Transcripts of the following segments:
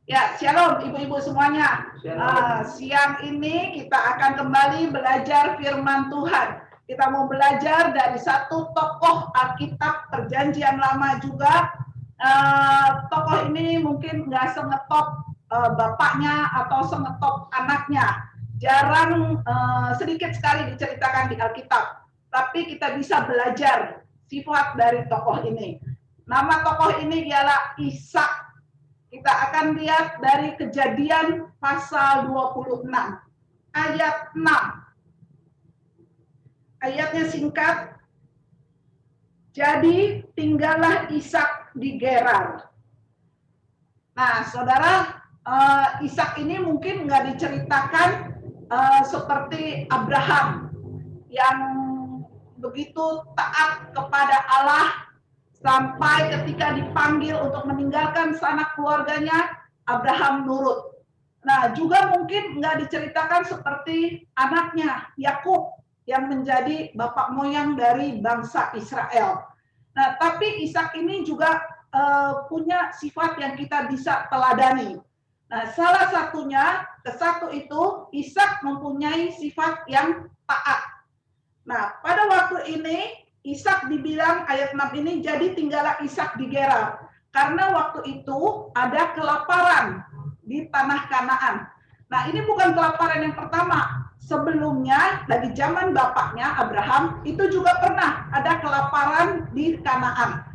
Ya, shalom ibu-ibu semuanya. Siang ini kita akan kembali belajar firman Tuhan. Kita mau belajar dari satu tokoh Alkitab Perjanjian Lama juga. Tokoh ini mungkin nggak sengetop bapaknya atau sengetop anaknya. Jarang, sedikit sekali diceritakan di Alkitab. Tapi kita bisa belajar sifat dari tokoh ini. Nama tokoh ini ialah Ishak. Kita akan lihat dari Kejadian pasal 26 ayat 6. Ayatnya singkat. Jadi tinggallah Ishak di Gerar. Nah, saudara, Ishak ini mungkin nggak diceritakan seperti Abraham yang begitu taat kepada Allah sampai ketika dipanggil untuk meninggalkan sanak keluarganya, Abraham nurut. Nah, juga mungkin nggak diceritakan seperti anaknya, Yakub, yang menjadi bapak moyang dari bangsa Israel. Nah, tapi Ishak ini juga punya sifat yang kita bisa teladani. Nah, salah satunya, kesatu itu, Ishak mempunyai sifat yang taat. Nah, pada waktu ini, Ishak dibilang ayat 6 ini, jadi tinggallah Ishak di Gerar. Karena waktu itu ada kelaparan di tanah Kanaan. Nah, ini bukan kelaparan yang pertama. Sebelumnya, dari zaman bapaknya Abraham, itu juga pernah ada kelaparan di Kanaan.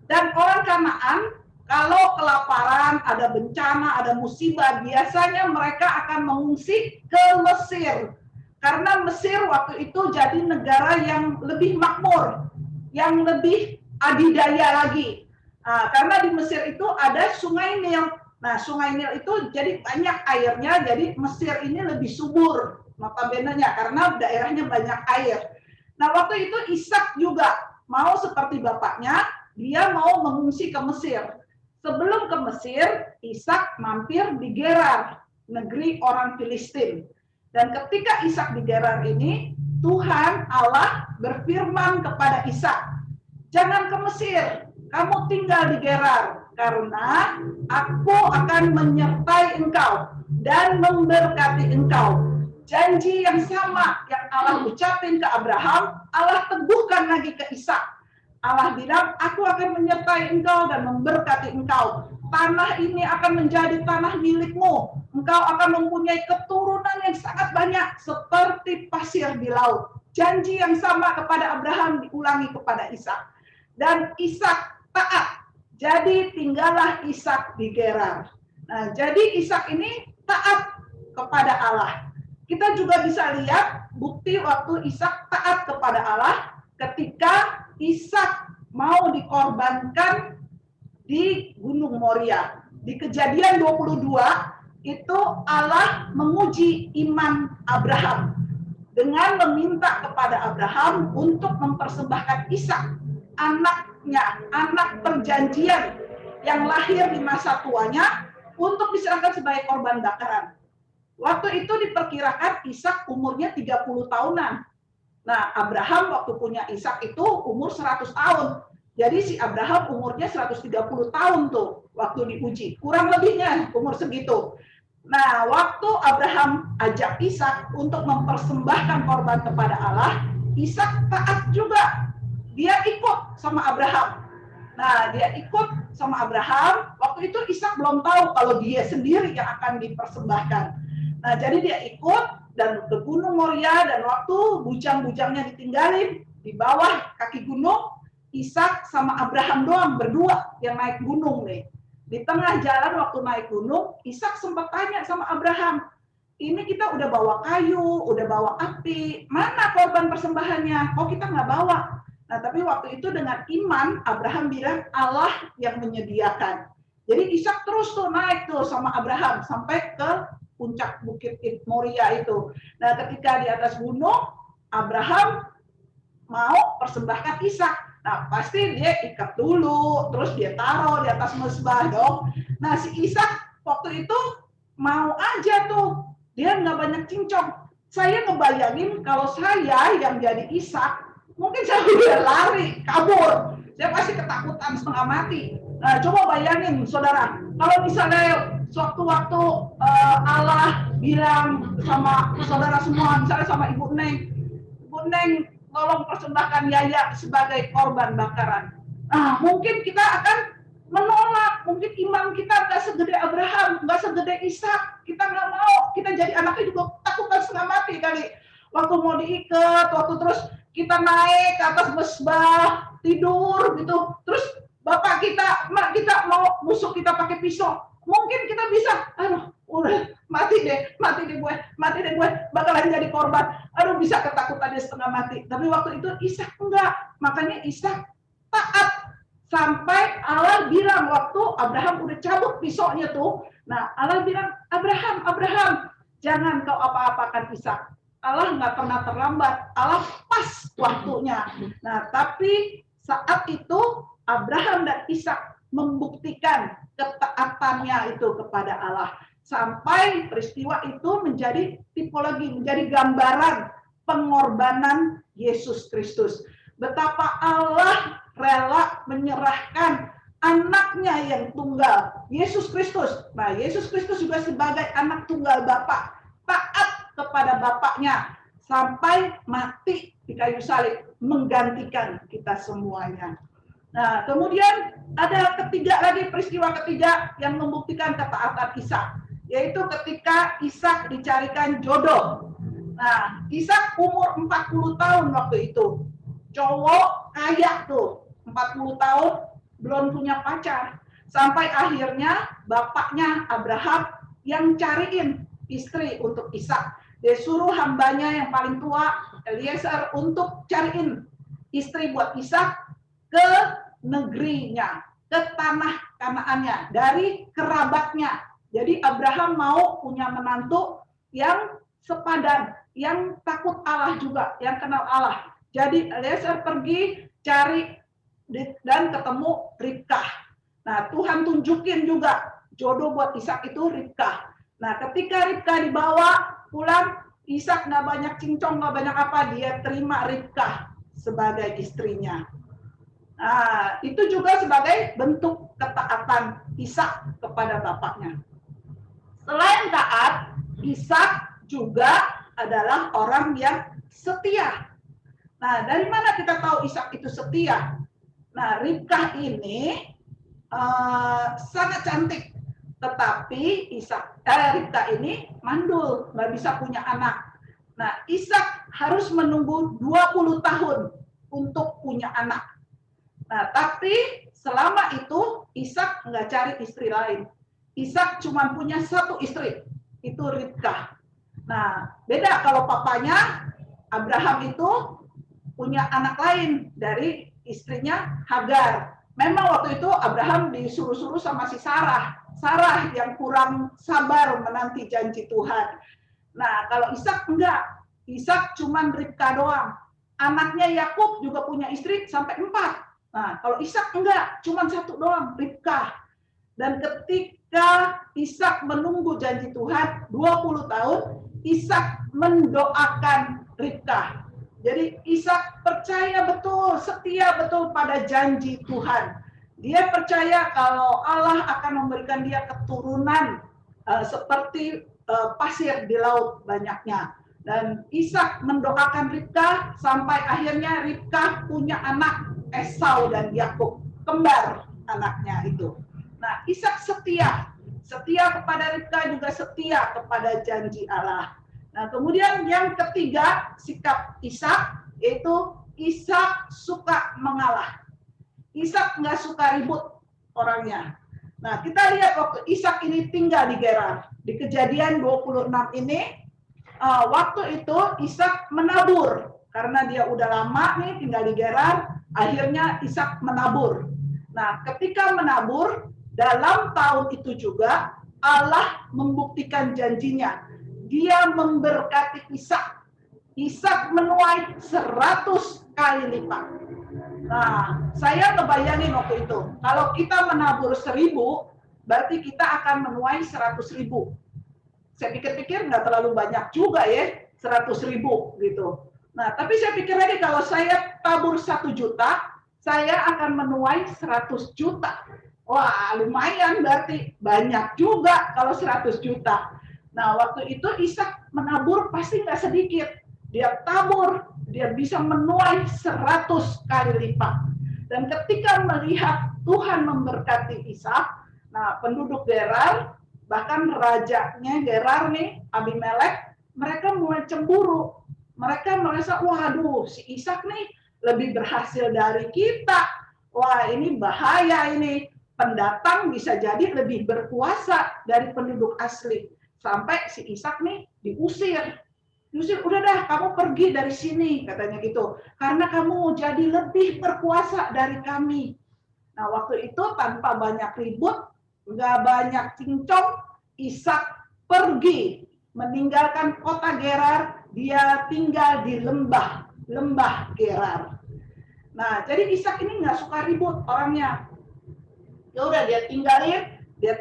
Dan orang Kanaan, kalau kelaparan, ada bencana, ada musibah, biasanya mereka akan mengungsi ke Mesir. Karena Mesir waktu itu jadi negara yang lebih makmur, yang lebih adidaya lagi. Nah, karena di Mesir itu ada Sungai Nil. Nah, Sungai Nil itu jadi banyak airnya, jadi Mesir ini lebih subur, notabene-nya, karena daerahnya banyak air. Nah, waktu itu Ishak juga mau seperti bapaknya, dia mau mengungsi ke Mesir. Sebelum ke Mesir, Ishak mampir di Gerar, negeri orang Filistin. Dan ketika Ishak di Gerar ini, Tuhan Allah berfirman kepada Ishak, jangan ke Mesir, kamu tinggal di Gerar, karena aku akan menyertai engkau dan memberkati engkau. Janji yang sama yang Allah ucapin ke Abraham, Allah teguhkan lagi ke Ishak. Allah bilang, aku akan menyertai engkau dan memberkati engkau. Tanah ini akan menjadi tanah milikmu. Engkau akan mempunyai keturunan yang sangat banyak seperti pasir di laut. Janji yang sama kepada Abraham diulangi kepada Ishak. Dan Ishak taat. Jadi tinggallah Ishak di Gerar. Nah, jadi Ishak ini taat kepada Allah. Kita juga bisa lihat bukti waktu Ishak taat kepada Allah ketika Ishak mau dikorbankan di Gunung Moria. Di Kejadian 22 itu Allah menguji iman Abraham dengan meminta kepada Abraham untuk mempersembahkan Ishak, anaknya, anak perjanjian yang lahir di masa tuanya, untuk diserahkan sebagai korban bakaran. Waktu itu diperkirakan Ishak umurnya 30 tahunan. Nah, Abraham waktu punya Ishak itu umur 100 tahun. Jadi si Abraham umurnya 130 tahun tuh waktu diuji. Kurang lebihnya umur segitu. Nah, waktu Abraham ajak Ishak untuk mempersembahkan korban kepada Allah, Ishak taat juga. Dia ikut sama Abraham. Nah, dia ikut sama Abraham. Waktu itu Ishak belum tahu kalau dia sendiri yang akan dipersembahkan. Nah, jadi dia ikut dan ke Gunung Moria, dan waktu bujang-bujangnya ditinggalin di bawah kaki gunung, Ishak sama Abraham doang berdua yang naik gunung nih. Di tengah jalan waktu naik gunung, Ishak sempat tanya sama Abraham, ini kita udah bawa kayu, udah bawa api, mana korban persembahannya? Kok kita nggak bawa? Nah, tapi waktu itu dengan iman, Abraham bilang Allah yang menyediakan. Jadi Ishak terus tuh naik tuh sama Abraham sampai ke puncak bukit Moria itu. Nah, ketika di atas gunung, Abraham mau persembahkan Ishak. Nah, pasti dia ikat dulu, terus dia taruh di atas mezbah dong. Nah, si Ishak waktu itu mau aja tuh, dia nggak banyak cincong. Saya ngebayangin kalau saya yang jadi Ishak, mungkin saya udah lari, kabur. Saya pasti ketakutan setengah mati. Nah, coba bayangin, saudara, Kalau misalnya sewaktu-waktu Allah bilang sama saudara semua, misalnya sama Ibu Neng tolong persembahkan Yaya sebagai korban bakaran. Nah, mungkin kita akan menolak, mungkin iman kita nggak segede Abraham, nggak segede Ishak, kita nggak mau, kita jadi anaknya juga takutan setengah mati kali. Waktu mau diikat, waktu terus kita naik ke atas mesbah, tidur gitu, terus bapak kita, mak kita mau busuk kita pakai pisau, mungkin kita bisa, aduh, udah mati deh gue, bakalan jadi korban, aduh bisa ketakutannya setengah mati. Tapi waktu itu Ishak enggak, makanya Ishak taat sampai Allah bilang waktu Abraham udah cabut pisaunya tuh, nah Allah bilang Abraham, jangan kau apa-apakan Ishak. Allah nggak pernah terlambat, Allah pas waktunya. Nah tapi saat itu Abraham dan Ishak membuktikan ketaatannya itu kepada Allah. Sampai peristiwa itu menjadi tipologi, menjadi gambaran pengorbanan Yesus Kristus. Betapa Allah rela menyerahkan anaknya yang tunggal, Yesus Kristus. Nah, Yesus Kristus juga sebagai anak tunggal Bapa, taat kepada Bapaknya sampai mati di kayu salib, menggantikan kita semuanya. Nah, kemudian ada peristiwa ketiga yang membuktikan ketaatan Ishak, yaitu ketika Ishak dicarikan jodoh. Nah, Ishak umur 40 tahun waktu itu. Cowok kaya tuh, 40 tahun belum punya pacar. Sampai akhirnya bapaknya Abraham yang cariin istri untuk Ishak. Dia suruh hambanya yang paling tua, Eliezer, untuk cariin istri buat Ishak ke negerinya, ke tanah Kanaannya, dari kerabatnya. Jadi Abraham mau punya menantu yang sepadan, yang takut Allah juga, yang kenal Allah. Jadi Eliezer pergi cari dan ketemu Ribkah. Nah, Tuhan tunjukin juga jodoh buat Ishak itu Ribkah. Nah, ketika Ribkah dibawa pulang, Ishak nggak banyak cincong, nggak banyak apa, dia terima Ribkah sebagai istrinya. Nah, itu juga sebagai bentuk ketaatan Ishak kepada bapaknya. Selain taat, Ishak juga adalah orang yang setia. Nah, dari mana kita tahu Ishak itu setia? Nah, Ribkah ini sangat cantik, tetapi Ribkah ini mandul, nggak bisa punya anak. Nah, Ishak harus menunggu 20 tahun untuk punya anak. Nah, tapi selama itu Ishak nggak cari istri lain. Ishak cuma punya satu istri, itu Ribkah. Nah, beda kalau papanya Abraham itu punya anak lain dari istrinya Hagar. Memang waktu itu Abraham disuruh-suruh sama si Sarah yang kurang sabar menanti janji Tuhan. Nah, kalau Ishak enggak. Ishak cuma Ribkah doang. Anaknya Yakub juga punya istri sampai 4. Nah, kalau Ishak enggak, cuma satu doang, Ribkah. Dan ketika Ishak menunggu janji Tuhan 20 tahun, Ishak mendoakan Ribkah. Jadi Ishak percaya betul, setia betul pada janji Tuhan. Dia percaya kalau Allah akan memberikan dia keturunan seperti pasir di laut banyaknya. Dan Ishak mendoakan Ribkah sampai akhirnya Ribkah punya anak Esau dan Yakub, kembar anaknya itu. Nah, Ishak setia kepada Ribkah, juga setia kepada janji Allah. Nah, kemudian yang ketiga sikap Ishak, yaitu Ishak suka mengalah. Ishak nggak suka ribut orangnya. Nah, kita lihat waktu Ishak ini tinggal di Gerar, di Kejadian 26 ini, waktu itu Ishak menabur karena dia udah lama nih tinggal di Gerar. Akhirnya Ishak menabur. Nah, ketika menabur, dalam tahun itu juga Allah membuktikan janjinya. Dia memberkati Ishak. Ishak menuai 100 kali lipat. Nah, saya ngebayangin waktu itu, kalau kita menabur 1000, berarti kita akan menuai 100.000. Saya pikir-pikir nggak terlalu banyak juga ya, 100.000 gitu. Nah, tapi saya pikir lagi kalau saya tabur 1 juta, saya akan menuai 100 juta. Wah, lumayan berarti banyak juga kalau 100 juta. Nah, waktu itu Ishak menabur pasti nggak sedikit. Dia tabur, dia bisa menuai 100 kali lipat. Dan ketika melihat Tuhan memberkati Ishak, nah penduduk Gerar, bahkan rajanya Gerar nih, Abimelek, mereka mulai cemburu. Mereka merasa, waduh, si Ishak nih lebih berhasil dari kita. Wah, ini bahaya ini. Pendatang bisa jadi lebih berkuasa dari penduduk asli. Sampai si Ishak nih diusir. Diusir, udah dah kamu pergi dari sini, katanya gitu. Karena kamu jadi lebih berkuasa dari kami. Nah, waktu itu tanpa banyak ribut, nggak banyak cincong, Ishak pergi meninggalkan kota Gerar, dia tinggal di lembah Gerar. Nah, jadi Ishak ini nggak suka ribut orangnya. Ya udah dia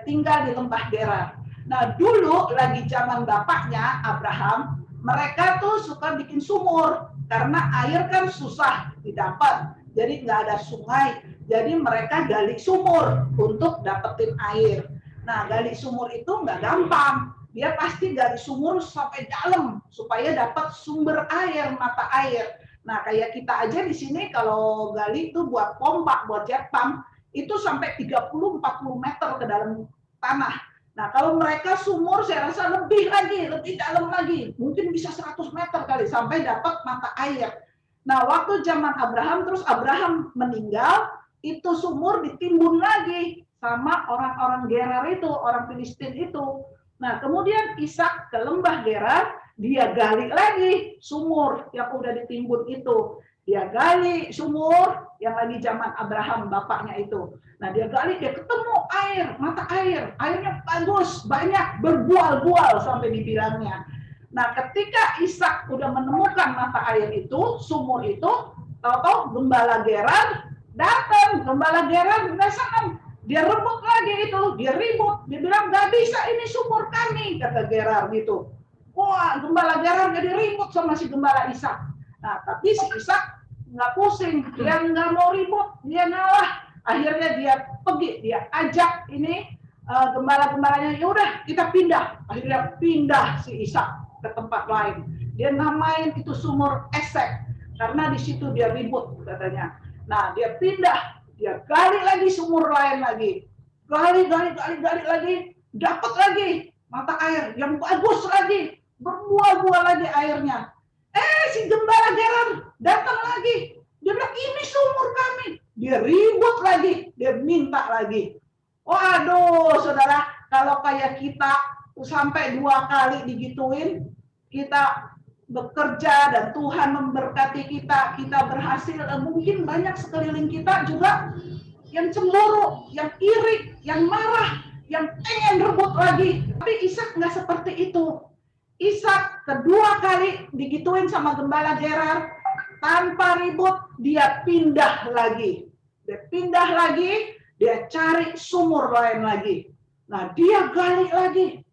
tinggal di lembah Gerar. Nah, dulu lagi zaman bapaknya Abraham, mereka tuh suka bikin sumur karena air kan susah didapat. Jadi nggak ada sungai, jadi mereka gali sumur untuk dapetin air. Nah, gali sumur itu nggak gampang. Dia pasti gali sumur sampai dalam supaya dapat sumber air, mata air. Nah, kayak kita aja di sini kalau gali itu buat pompa, buat jet pump, itu sampai 30-40 meter ke dalam tanah. Nah, kalau mereka sumur saya rasa lebih dalam lagi. Mungkin bisa 100 meter kali sampai dapat mata air. Nah, waktu zaman Abraham, terus Abraham meninggal, itu sumur ditimbun lagi sama orang-orang Gerar itu, orang Filistin itu. Nah, kemudian Ishak ke lembah Gerar, dia gali lagi sumur yang udah ditimbun itu. Dia gali sumur yang lagi zaman Abraham bapaknya itu. Nah, dia gali, dia ketemu air, mata air. Airnya bagus, banyak, berbual-bual sampai dibilangnya. Nah, ketika Ishak udah menemukan mata air itu, sumur itu, tahu-tahu gembala Gerar datang. Gembala Gerar datang. Dia rebut lagi itu, dia ribut. Dia bilang, gak bisa ini sumur kami, kata Gerar gitu. Wah, gembala Gerar jadi ribut sama si gembala Ishak. Nah, tapi si Ishak nggak pusing, dia nggak mau ribut, dia ngalah. Akhirnya dia pergi, dia ajak ini gembala-gembalanya, ya udah kita pindah. Akhirnya pindah si Ishak ke tempat lain. Dia namain itu sumur Esek karena di situ dia ribut katanya. Nah, dia pindah, dia gali lagi sumur lain lagi, gali lagi, dapat lagi mata air yang bagus lagi, berbuah-buah lagi airnya. Si gembala Gerar datang lagi. Dia bilang, ini sumur kami. Dia ribut lagi. Dia minta lagi. Waduh, saudara, kalau kayak kita sampai 2 kali digituin, kita bekerja dan Tuhan memberkati kita, kita berhasil, mungkin banyak sekeliling kita juga yang cemburu, yang iri, yang marah, yang pengen rebut lagi. Tapi Ishak nggak seperti itu. Ishak kedua kali digituin sama gembala Gerar, tanpa ribut dia pindah lagi. Dia pindah lagi, dia cari sumur lain lagi. Nah, dia gali lagi.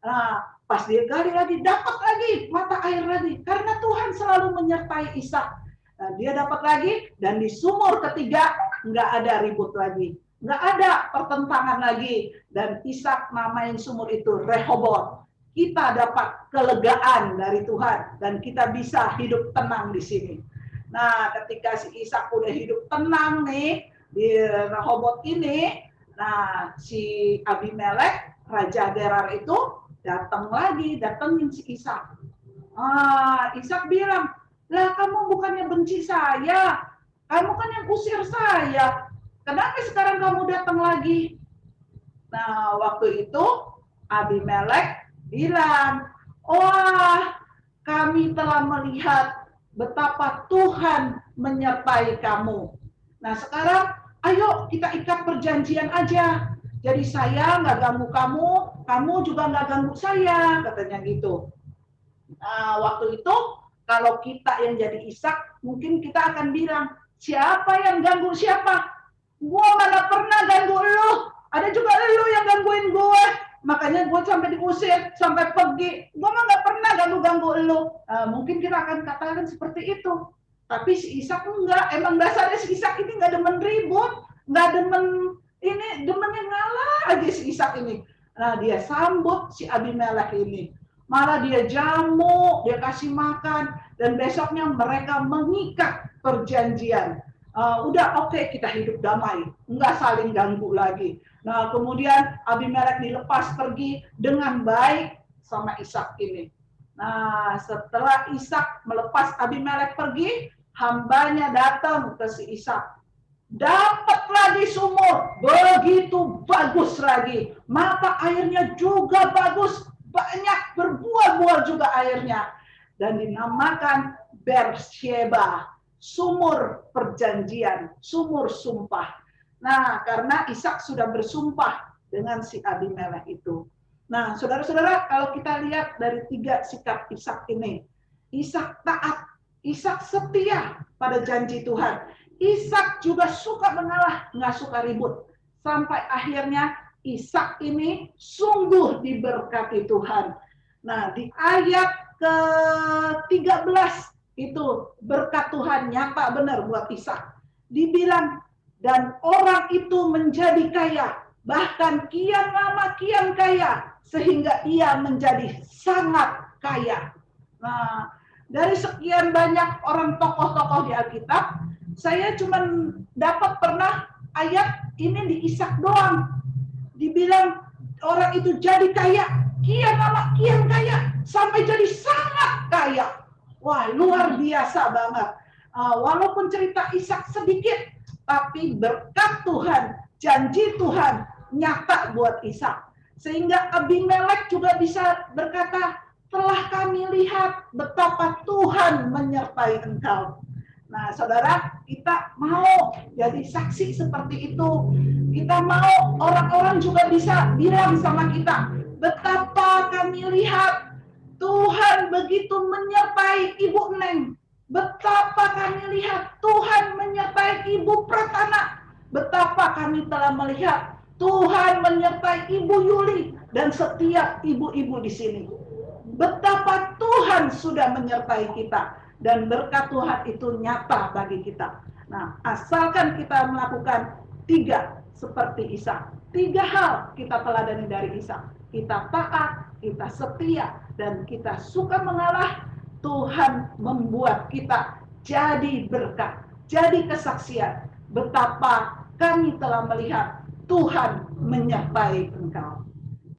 Nah, pas dia gali lagi, dapat lagi mata air lagi. Karena Tuhan selalu menyertai Ishak. Nah, dia dapat lagi, dan di sumur ketiga nggak ada ribut lagi. Nggak ada pertentangan lagi. Dan Ishak namain sumur itu Rehobot. Kita dapat kelegaan dari Tuhan dan kita bisa hidup tenang di sini. Nah, ketika si Ishak udah hidup tenang nih di Rehobot ini, nah si Abimelek, raja Gerar itu datengin si Ishak. Ishak bilang, lah kamu bukannya benci saya, kamu kan yang usir saya, kenapa sekarang kamu datang lagi? Nah, waktu itu Abimelek bilang, wah kami telah melihat betapa Tuhan menyertai kamu. Nah sekarang ayo kita ikat perjanjian aja. Jadi saya nggak ganggu kamu, kamu juga nggak ganggu saya, katanya gitu. Nah waktu itu kalau kita yang jadi Ishak, mungkin kita akan bilang, siapa yang ganggu siapa? Gua mana pernah ganggu lu, ada juga lu yang gangguin gue. Makanya gue sampai diusir, sampai pergi. Gue mah gak pernah ganggu-ganggu lu. Mungkin kita akan katakan seperti itu. Tapi si Ishak enggak. Emang dasarnya si Ishak ini gak demen ribut. nggak demen ini, demennya ngalah aja si Ishak ini. Nah, dia sambut si Abimelek ini. Malah dia jamu, dia kasih makan, dan besoknya mereka mengikat perjanjian. Udah oke, kita hidup damai, nggak saling ganggu lagi. Nah, kemudian Abimelek dilepas pergi dengan baik sama Ishak ini. Nah, setelah Ishak melepas Abimelek pergi, hambanya datang ke si Ishak. Dapat lagi sumur, begitu bagus lagi. Mata airnya juga bagus, banyak berbuah-buah juga airnya. Dan dinamakan Beersheba, sumur perjanjian, sumur sumpah. Nah, karena Ishak sudah bersumpah dengan si Abimelek itu. Nah, saudara-saudara, kalau kita lihat dari 3 sikap Ishak ini, Ishak taat, Ishak setia pada janji Tuhan. Ishak juga suka mengalah, nggak suka ribut. Sampai akhirnya Ishak ini sungguh diberkati Tuhan. Nah, di ayat ke-13 itu berkat Tuhan nyata benar buat Ishak. Dibilang, dan orang itu menjadi kaya, bahkan kian lama kian kaya, sehingga ia menjadi sangat kaya. Nah, dari sekian banyak orang tokoh-tokoh di Alkitab, saya cuma dapat pernah ayat ini di Ishak doang. Dibilang orang itu jadi kaya, kian lama kian kaya, sampai jadi sangat kaya. Wah, luar biasa banget. Walaupun cerita Ishak sedikit, tapi berkat Tuhan, janji Tuhan nyata buat Ishak. Sehingga Abimelek juga bisa berkata, telah kami lihat betapa Tuhan menyertai engkau. Nah, saudara, kita mau jadi saksi seperti itu. Kita mau orang-orang juga bisa bilang sama kita, betapa kami lihat Tuhan begitu menyertai Ibu Neng. Betapa kami lihat Tuhan menyertai Ibu Pratana. Betapa kami telah melihat Tuhan menyertai Ibu Yuli dan setiap ibu-ibu di sini. Betapa Tuhan sudah menyertai kita. Dan berkat Tuhan itu nyata bagi kita. Nah, asalkan kita melakukan 3 seperti Ishak. 3 hal kita teladani dari Ishak. Kita taat, kita setia, dan kita suka mengalah. Tuhan membuat kita jadi berkat, jadi kesaksian. Betapa kami telah melihat Tuhan menyertai engkau.